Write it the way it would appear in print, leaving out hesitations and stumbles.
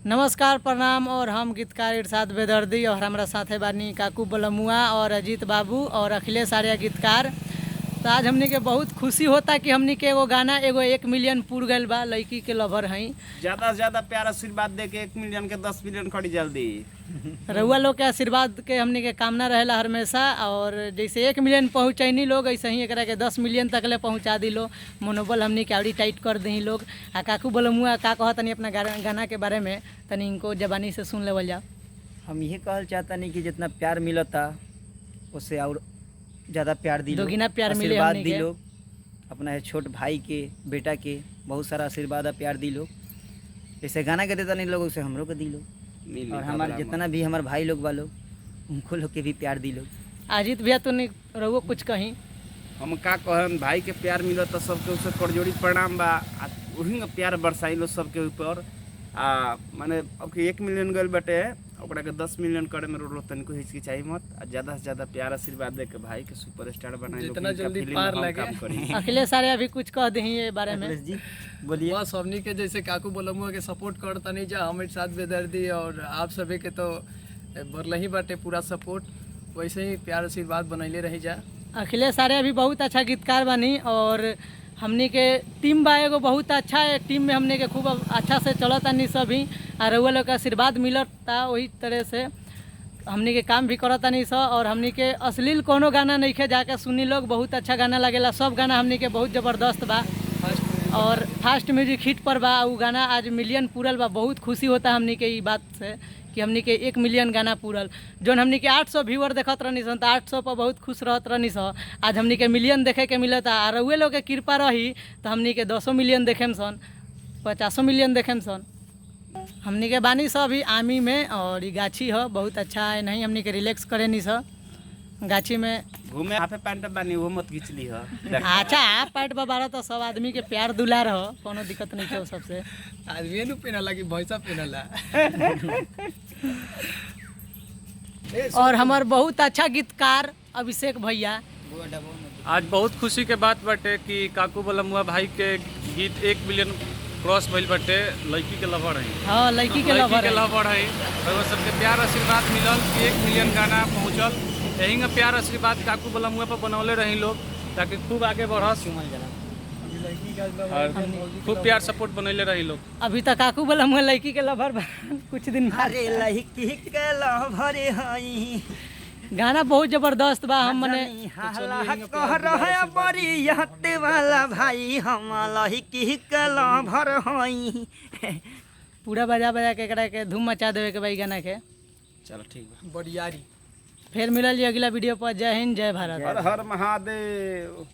नमस्कार प्रणाम। और हम गीतकार इरशाद बेदर्दी और हमारा साथे बानी काकू बलमुआ और अजीत बाबू और अखिलेश आर्या गीतकार। तो आज हमने के बहुत खुशी होता कि हमने के एगो गाना 1 मिलियन पूर गल बा। लड़की के लवर हैं, ज्यादा से ज्यादा प्यार आशीर्वाद दे के 1 मिलियन के 10 मिलियन खड़ी जल्दी। रउआ लोग के आशीर्वाद के हमने के कामना रहेला हमेशा। और जैसे 1 मिलियन पहुँचैनी लोग ऐसे ही एकरा के 10 मिलियन तक ले पहुँचा दी लो। मनोबल हमने के आवड़ी टाइट कर दी लोग। आ काकू बलमुआ का कहा तनी अपना गाना के बारे में तनी इनको जबानी से सुन लेवल जाओ। हम ये कहल चाहता नहीं कि जितना प्यार मिलता उससे और ज़्यादा प्यार दी, दोगुना प्यार मिले आशीर्वाद हमनी दी के। लोग। अपना है छोट भाई के बेटा के बहुत सारा आशीर्वाद और प्यार दी लोग। जैसे गाना के देता नहीं लोग उसे हमरों को दी लोग। और हमारे जितना भी हमारे भाई लोग वालों उनको लोग के भी प्यार दी लोग। अजीत भैया तो नहीं रहो कुछ कहीं। हम का कहन भाई के प्यार मिलत तो सबके उसे करजोड़ी प्रणाम बा। वही प्यार बरसाई लो सबके ऊपर। माने अब 1 मिलियन गल बटे ओकरा के 10 मिलियन करे में रोलो तनिको हिचकिचाई मत। ज्यादा से ज्यादा प्यार आशीर्वाद दे के भाई के सुपरस्टार बनाई लो। जितना जल्दी पार लगे। अखिलेश आर्या भी कुछ कह दी ये बारे में। अखिलेश जी बोलिए। बस हमनी के जैसे काकू बलमुआ के सपोर्ट करता नहीं जा, हम इरशाद बेदर्दी और आप सभी के तो बरलही बाटे पूरा सपोर्ट। वैसे ही प्यार आशीर्वाद बनैले रही जा। अखिलेश आर्या भी बहुत अच्छा गीतकार बनी और हमनी के टीम बा एगो बहुत अच्छा है। टीम में हमने के खूब अच्छा से चलता नहीं सभी और रउआ लोग का आशीर्वाद मिलता। वही तरह से हमनी के काम भी करता नहीं सा। और हमनी के अश्लील कोनो गाना नहीं खे जाके सुनी लोग, बहुत अच्छा गाना लगेला। सब गाना हमनी के बहुत ज़बरदस्त बा और फास्ट म्यूजिक हिट पर बा। वो गाना आज मिलियन पूरल बा। बहुत खुशी होता हमनी के ये बात से कि हमनी के 1 मिलियन गाना पूरल। जोन हमनी के 800 व्यूअर देखत रहनी सन तो 800 पर बहुत खुश रहत रहनी सन। आज हमनी के मिलियन देखे के मिलता। और रउए लोग के कृपा रही तो हमनी के 200 मिलियन देखेम सन, 50 मिलियन देखेम सन। हमनी के बानी सब अभी आर्मी में और ये गाछी हो बहुत अच्छा है। नहीं हमनी के रिलैक्स करे नहीं सा गाछी में घूमे हाफे पैंट बानी वो मत खींचली ह। अच्छा आप पैट बारह तो सब आदमी के प्यार दुलार हो, कोनो दिक्कत नहीं है सबसे। आदमी नु पहनला कि भैंसा पहनला। और हमार बहुत अच्छा गीतकार अभिषेक भैया। आज बहुत खुशी के बात बाटे कि काकू बलमुआ भाई के गीत 1 मिलियन क्रॉस भइल बाटे। लड़की के लवर है। हाँ लड़की के लवर है। और सबके प्यार आशीर्वाद मिलल कि 1 मिलियन गाना पहुँचल। यही का प्यार आशीर्वाद काकू बलमुआ पर बनौले रही लोग ताकि खूब आगे बढ़स और खूब प्यार सपोर्ट बनैले रही लोग। अभी तक काकू बलमुआ लड़की के लवर कुछ दिन बाद अरे लड़की के लवर हई गाना बहुत जबरदस्त बा। हम मने कह रहे बड़ी हट वाला भाई हम लड़की के लवर हई। पूरा बजा बजा के एकरा के धूम मचा देवे के भाई गाना के। चलो ठीक बा। बड़ियारी फिर मिलल जी अगला वीडियो पर। जय हिंद जय भारत। हर हर महादेव।